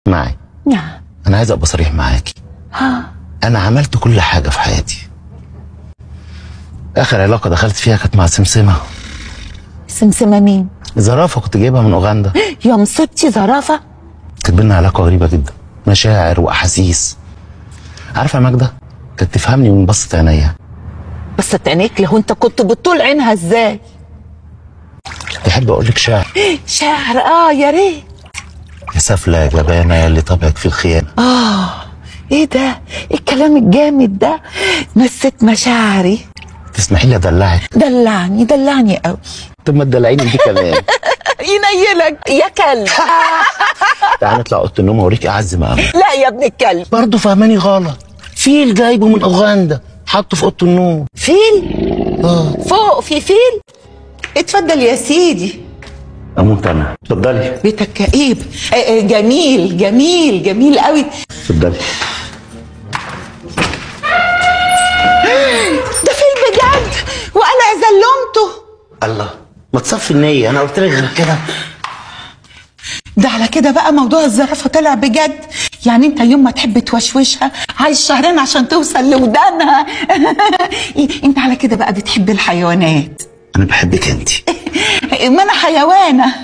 معي. نعم. انا عايز ابقى صريح معاكي. انا عملت كل حاجه في حياتي. اخر علاقه دخلت فيها كانت مع سمسمه. سمسمه مين؟ زرافه كنت جايبها من اوغندا. يا مصيبتي، زرافه؟ كانت بينا علاقه غريبه جدا، مشاعر واحاسيس. عارفه يا ماجده، كانت تفهمني من بصه عينيا. بس عينيك له، انت كنت بتطول عينها ازاي؟ تحب اقول لك شعر؟ شعر؟ يا ريت. يا سافله يا جبانه يا اللي طبعك في الخيانه. ايه ده؟ ايه الكلام الجامد ده؟ مست مشاعري. تسمحي لي ادلعك؟ دلعني دلعني قوي. طب ما تدلعيني دي كمان. ينيلك يا كلب. تعالى نطلع اوضه النوم اوريك اعز ما املك. لا يا ابن الكلب. برضه فهماني غلط. فيل جايبه من اوغندا حطه في اوضه النوم. فيل؟ فوق في فيل؟ اتفضل يا سيدي. اموت انا. اتفضلي. بيتك كئيب. جميل جميل جميل قوي. اتفضلي. ده فيل بجد وانا زلمته. الله، ما تصفي النية، انا قلت لك غير كده. ده على كده بقى موضوع الزرافه طلع بجد؟ يعني انت يوم ما تحب توشوشها عايز شهرين عشان توصل لودانها. انت على كده بقى بتحب الحيوانات. انا بحبك انت. ما انا حيوانه.